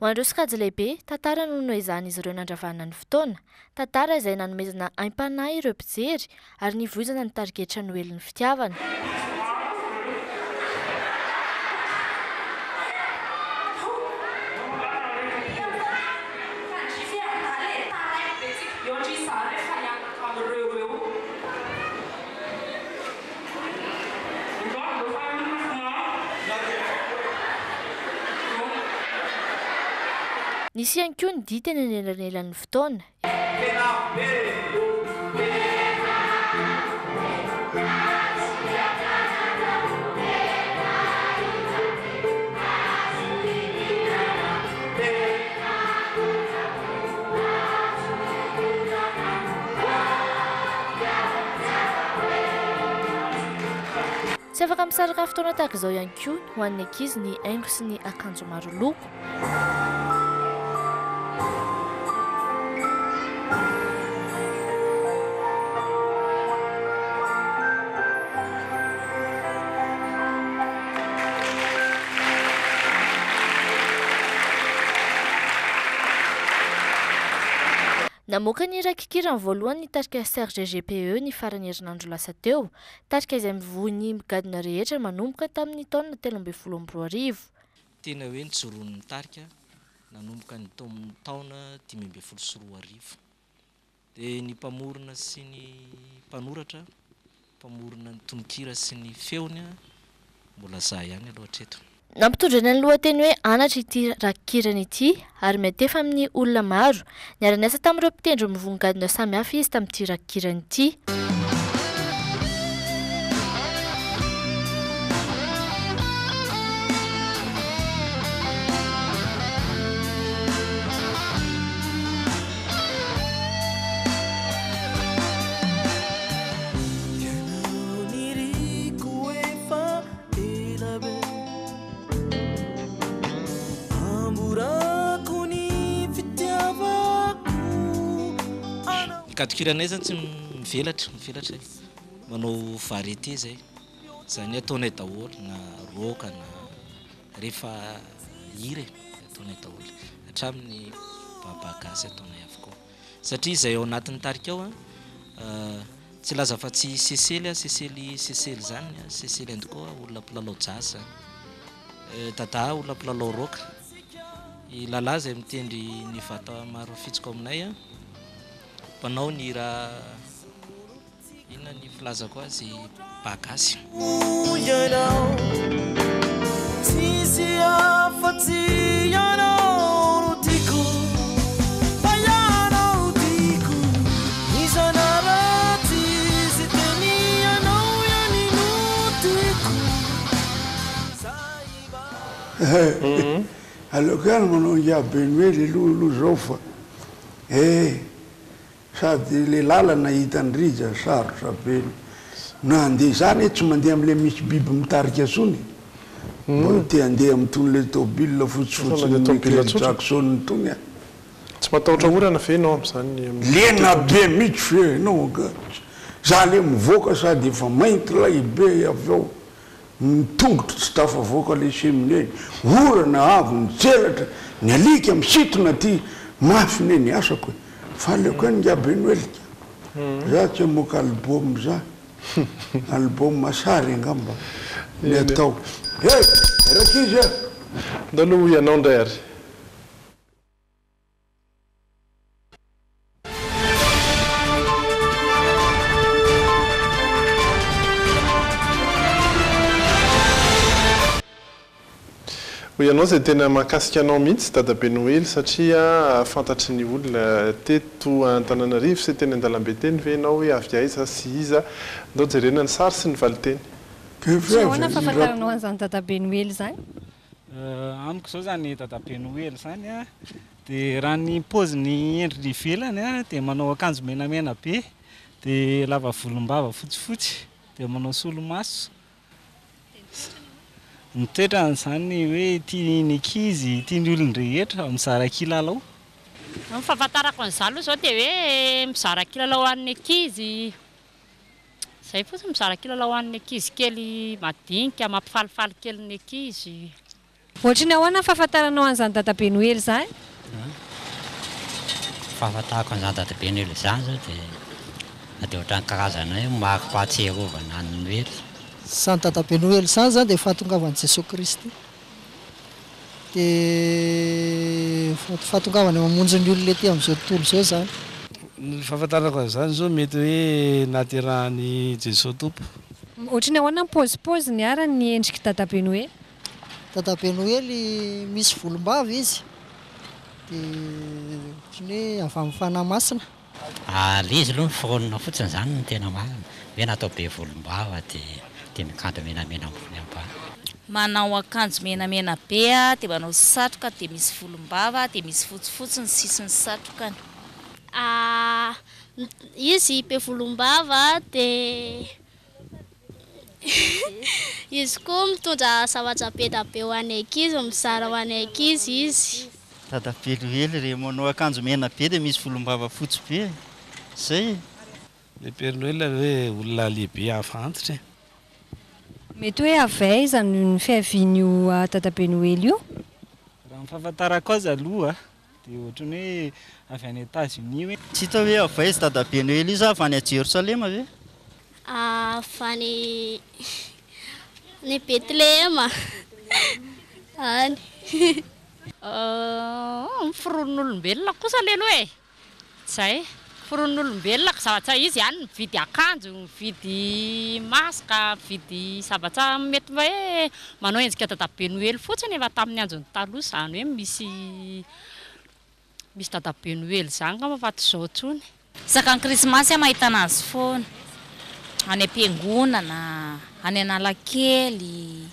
Speaker 4: hoandreo sikajy lehibe tantara no noezahana izy ireo nandravana ny fotoana tantara izay nanomezana aim-panahy ireo mpijery ary nivoizana ny tarigetra noelin'ny fitiavana. Nisy ihany koa ny dite ny anelanelan'ny fotoana. Tsy afaka misaraka fotoana tahaka izao ihany koa ho an'ny ankizy ny haingo sy ny akanjo maro loko. Namoaka ny rakikirany voalohany ny tarika Serge GPE ny farany herinandro lasa teo, tarika izay mivohy ny migadina rehetra manomboka tamin'ny taona 2024.
Speaker 3: Tena hoe nijoroan'ny tarika nanomboka ny taona 2024. Dia ny mpamorona sy ny mpanoratra, mpamorona ny tononkira sy ny feony mbola za ihany aloha hatreto.
Speaker 4: Nampitondra ny lohateny hoe anatra ity rakikirana ity ary mety amin'ny olona maro. Niara-niasa tamin'ireo mpitendry mivongadina samy hafa izy tamin'ity rakikirana ity.
Speaker 3: Kadokiranay zany tsy mivelatra manao variété zay zany ataonay daholo na roka na rehefa hira ataonay daholo hatramin'ny babagasy ataonay avokoa satria izay ao anatin'ny tarika ao tsy laza fa tsy sesely zany sesely andoko olona mpilalao jazz dada olona mpilalao roka lalahy zay mitendry ny vata maro fitsiko aminay panao ny raha inona ny filazako azy bagasy.
Speaker 9: Alokana manao iabe hoe le zao fa sady le lalana hitany rija sarotra be na andeha zany tsy mandeha am'le misy biby mitarika sony mbo te andeha amitony le tobile fotsifotsy Jackson tony
Speaker 10: tsy matahotra orana fe enao am'zany
Speaker 9: lena be mihitsy fe enao za le mivoaka sady efa mainty lahibe avy ao mitongotro tsy tafavoaka le semineny orana avy mijelatra ny alika misitona ty mafine ny asako fa aleko ny Gabriel za tsy moka album za album masary ngamba le atao rakiza
Speaker 10: ndalo ianao ndray ary ianao zay tena mahakasika anao mihitsy dadabe Noely satria fantatry ny olona teto Antananarivo sy teny an-dalambe teny ve ianao hoe avy aiza sy iza ndao jerena ny sary sy ny valiteny.
Speaker 13: Ahoana fahafantaranao an'izany dadabe Noely zany?
Speaker 15: Amiko zao zany dadabe Noely zany dia raha ny paoziny endriny ivelany dia manao akanjo menamena be dia lava volombava fotsifotsy dia manao solomaso. Mitoetra zany hoe tiany ankizy tiany olon-drehetra mizara kilalao.
Speaker 16: Ny fahafantarako an'izany aloha zao dia hoe mizara kilalao an'ny ankizy zay fotsiny mizara kilalao an'ny ankizy kely madinika mampifalifaly kely ny ankizy.
Speaker 13: ohatrany ahoana fahafantaranao an'izany dadabe Noely zany?
Speaker 17: Fahafantarako an'izany dadabe Noely izany zao dia ohatran'ny karazana hoe mari-pahatsiarovana ny Noely.
Speaker 18: Zany dadabe Noely zany zany dia fahatongavan'i Jesosy Kristy. Dia fahatongavana mamonjy ny olona ety amin'izao tontolo izao zany.
Speaker 19: Ny fahafantarako an'izany zao mety hoe naterahan'i Jesosy Tompo.
Speaker 13: Ohatrany ahoana ny paozipoziny ary ny endriky dadabe Noely?
Speaker 18: Dadabe Noely misy volombava izy. Dia ohatrany hoe avy amin'ny fanahy masina.
Speaker 17: Ilay izy aloha ny foronina fotsiny zany no tena marina. Hoe natao be volombava dia mikanto menamena ambony ambany.
Speaker 20: Manao akanjo menamena be dia manao satroka dia misy volombava dia misy fotsifotsy ny sisin'ny satrokany.
Speaker 21: Izy be volombava dia izy koa mitondra zavatra be da be ho an'ny ankizy, mizara ho an'ny ankizy izy.
Speaker 22: Dadabe Noely rehefa manao akanjo mena be dia misy volombava fotsy be. Zay.
Speaker 19: Le Père Noël hoe olona lehibe afantitra.
Speaker 13: Mety hoe avay izany ny fiavian'io dadabe Noely io?
Speaker 15: Raha ny fahafantarako azy aloha dia ohatrany hoe avy any États-Unis hoe.
Speaker 22: Tsy hita hoe avy izy dadabe Noely io sa avy any Jerosalema ve?
Speaker 21: Avy any Betlehema. Any.
Speaker 16: Foron'olombelona kosa lelo e. Zay. Foron'olombelona zavatra izy ihany mividy akanjo, mividy masaka, mividy zavatra mety hoe manao endrika dadabe Noely fotsiny efa tamin'ny andron'ny taloha izany hoe misy dadabe Noely zany ngamba fa tsy izao intsony.
Speaker 20: Sakan'ny krismasy mahita anazy foana. Any am-piangonana, any Analakely.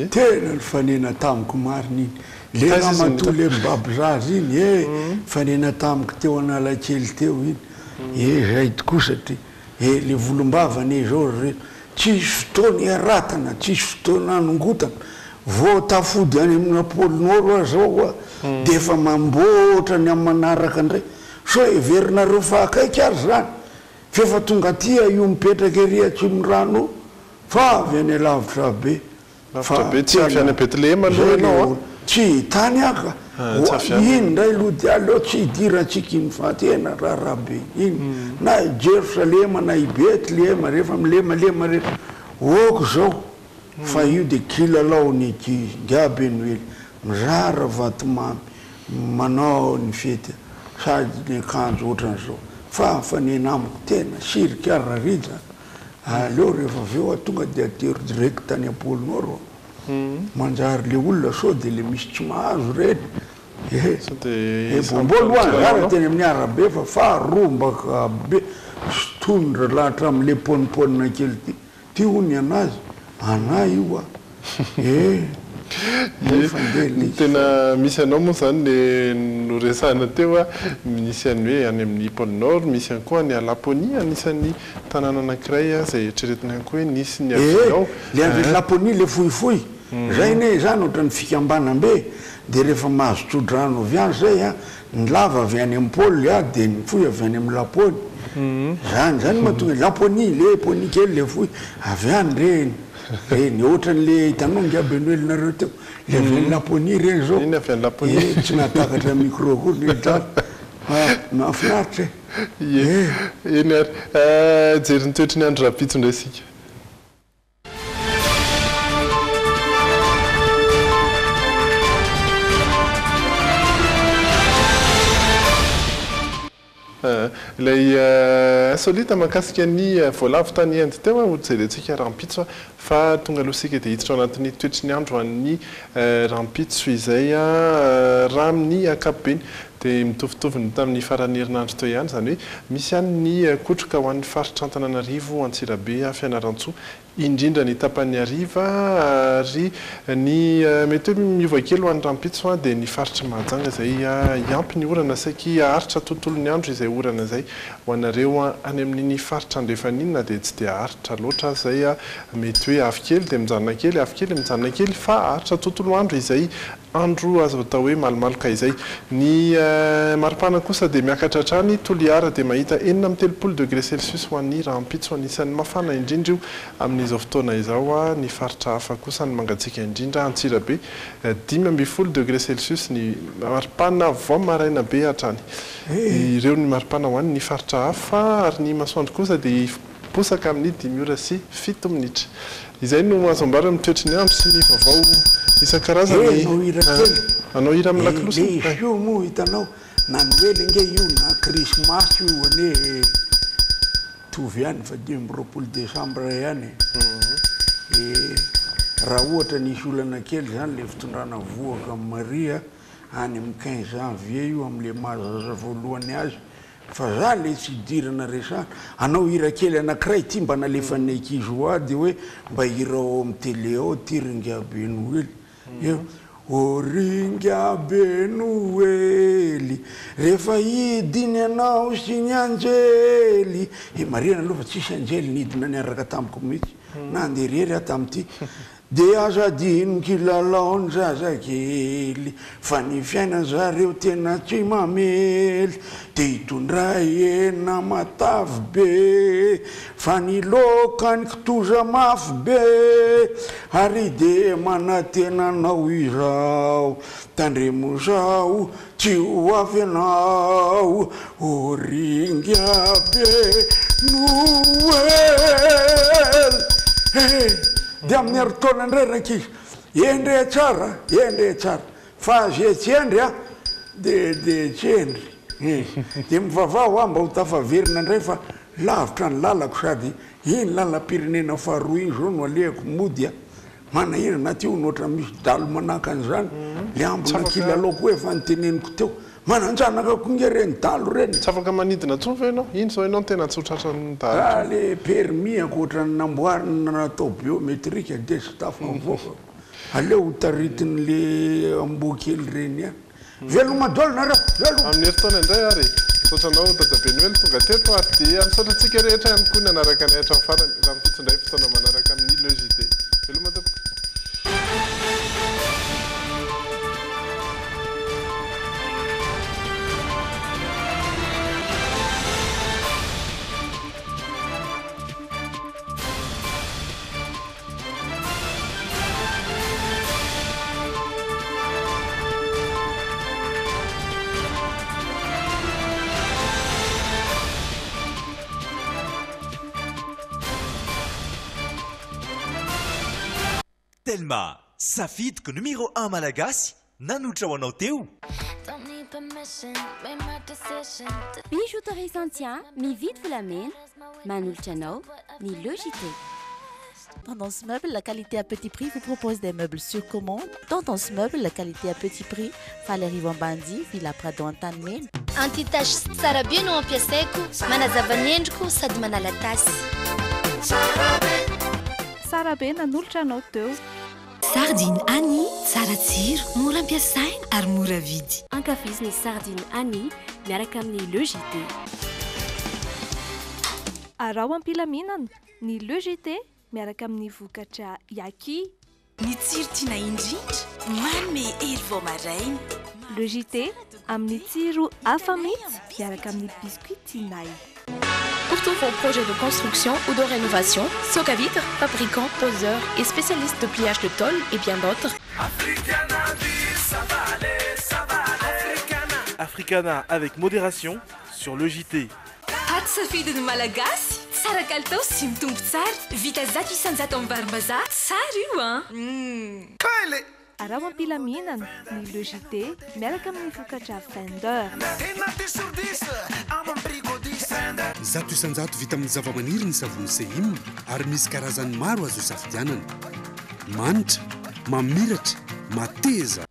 Speaker 9: Tena ny fanena tamiko marina iny. Le ramatoa le mibaby zazy iny, fanena tamiko teo Analakely teo iny. Zay tokoa satria le volombavany zao tsisy fotoana iratana, tsisy fotoana anongotana. Vao tafody any amin'ny pôly nord zao dia efa mamboatra ny amin'ny manaraka indray. So everinareo fa akaiky ary zany. Fefa tonga tia io mipetraka ery atsimo rano fa avy any lavitra be.
Speaker 10: Lavitra be tsy avy any Betlehema aloha ianao.
Speaker 9: Tsy tany aka. Iny ndray lody aleo tsy hidirantsika iny fa tena rarabe iny. Na i Jerosalema na i Betlehema rehefa milemalema rehetra. Oko zao. Fa io dia kilalaony Dadabe Noely. Mizara vatomamy. Manao ny fety. Sady ny akanjo ohatran'izao. Fa fanena amiko tena sirika rarija. Aleo rehefa aveo tonga dia atero direct tany am-pôly nord. Manjary le olona sao dia le misy tsy mahazo reny. Bomboloany zara teny amin'ny arabe fa faharombaka be tondra lahatra amin'le poniponina kely ty. Ty hony anazy. Ana io
Speaker 10: tena misy anao moa zany le noresahana teo misy any hoe any amin'ny pôle nord, misy any koa any Laponie anisan'ny tanàna anankiray zay eritreretina koa hoe nisy ny avion.
Speaker 9: Le avy Laponie le fohifohy. Zay ne zany ohatran'ny fikambanam-be dia rehefa mahazo tsodrano avy any zay ny lava avy any amin'ny pôly dia ny fohy avy any amin'ny Laponie. Zany mahatonga Laponie le pony kely le fohy avy any reny. Reny ohatran'le hitanao Dadabe Noely nareo teo. Le avy any Laponie reny zao.
Speaker 10: Iny avy any Laponie.
Speaker 9: Tsy natakatra micro koa reny zany. Mahafinaritra.
Speaker 10: Eny ary jery ny toetriny andro rapitso ndraisika. Ilay solita mahakasika ny voalavo tany Inde teo hojerentsika rampitso fa tonga aloha sika dia hiditra ao anatin'ny toetry ny andro an'ny rampitso izay raha amin'ny ankapobeny dia mitovitovy tamin'ny faran'ny herinandro teo ihany zany hoe misy ihany ny kotroka ho an'ny faritra Antananarivo, Antsirabe, Fianarantsoa indrindra ny tapan'ny Ariva ary ny mety hoe miova kely ho an'ny rampitso dia ny faritra Mahajanga izay iampy ny orana saiky aharitra tontolon'ny andro izay orana izay ho anareo any amin'iny faritra andrefanina dia tsy dia aharitra loatra izay mety hoe avy kely dia mijanona kely, avy kely mijanona kely fa aharitra tontolo andro izay andro azo atao hoe malomaloka izay. Ny maripana kosa dia miakatra hatrany Toliara dia mahita 6-30 degré Celsius ho an'ny rampitso anisan'ny mafana indrindra io amin'ny amin'izao fotoana izao a ny faritra hafa kosa ny mangatsiaka indrindra Antsirabe 10 degré Celsius ny maripana vao maraina be hatrany. Ireo ny maripana ho any ny faritra hafa ary ny masoandro kosa dia posaka amin'ny 5 ora sy 7 minitra. Izay no azo ambara mitoetry ny andro sy ny vaovao isan-karazany. Anao hira amin'ny lakilosa.
Speaker 9: Io moa hitanao na Noely nge io na Christmas io ane tovy ihany fa 20 Desambra ihany. Raha ohatra nisy olana kely zany le fitondrana voaka Maria any amin'ny 15 janvier io amin'le mahazaza voalohany azy. Fa za le tsy dirana resana anao hira kely anankiray ty mba nalefan'ny ankizy oady hoe mba hirao amin'ny télé ao tiringa be Noely. O ringa be Noely rehefa hidiny anao sy ny anjely. Mariana aloha fa tsisy anjely nidina niaraka tamiko mihitsy na anderery ato amin'ity. De azadino kilalaon zazakely fa ny fiainana zareo tena tsy mamely de hitondray hena matavy be fa ny lokany kitoza mafy be ary de manatenanao izao tandremo zao tsy ho avy anao o ringa be Noely. De amin'ny aritaona indray rankizy endre tsara fa ze tsy endre de tsy endre de mivavao mba ho tafaverina indray fa lavitra ny lalako sady iny lalam-pirenena faharoa iny zao no alehako mody manahira na ty noatra misy dalo manaka an'izany le ambona kilalao koa efa nyteneniko teo mananjanaka ko nge reny dalo reny
Speaker 10: tsy afaka manidina tsofa ianao iny zao ianao tena tsotratra dalo
Speaker 9: le permis ankoatra ny namboarina natao biométrique de sy tafavoaka aleo hotaritiny le ambokely reny ihany velomadolo nareo velo
Speaker 10: amin'ny heritaona indray ary sotranao dadabe Noely tonga teto ary dia misaotratsika rehetra ihany koa ny anaraka ny haitra farany raha mititsindray fotoana manaraka amin'ny logité velomadolo.
Speaker 2: Telma, safidiko numéro 1 malagasy nanotra ho anao teo.
Speaker 5: Bijouterie Santia, mividy volamena, manolotra anao ny Logité.
Speaker 6: Tendance Meuble, la qualité à petit prix vous propose des meubles sur commande. Tendance Meuble, la qualité à petit prix, Valérie Vambandi, Villa Prado Antanimena.
Speaker 4: Antitasy tsara be no ampiasaiko, manazava ny endriko sady manala tasy.
Speaker 23: Tsara be nanolotra anao teo.
Speaker 5: Sardine Annie, tsara tsiro, mora ampiasaina ary mora vidy.
Speaker 26: Ankafiziny sardine Annie miaraka amin'ny Logité.
Speaker 23: Arao ampilaminana ny Logité miaraka amin'ny vokatra Yaki.
Speaker 5: Ny tsiro tiana indrindra, manome hery vao maraina.
Speaker 23: Logité amin'ny tsiro hafa mihitsy miaraka amin'ny biscuit Tinay.
Speaker 24: Pour tous vos projets de construction ou de rénovation, Socavitre, fabricant, poseur et spécialiste de pliage de tôle et bien d'autres.
Speaker 25: Africana avec modération sur le JT.
Speaker 5: Paty safidiny malagasy, tsara kalitao sy mitombo tsara, vita zato isanjato amin'ny varim-bazaha, tsara io
Speaker 23: Pele! Arao ampilaminana ny Logité miaraka amin'ny vokatra Fender.
Speaker 27: Zato isanjato vita amin'ny zavamaniry ny savony Sehim ary misy karazany maro azo isafidianana. Manitra, mamiratra, mateza.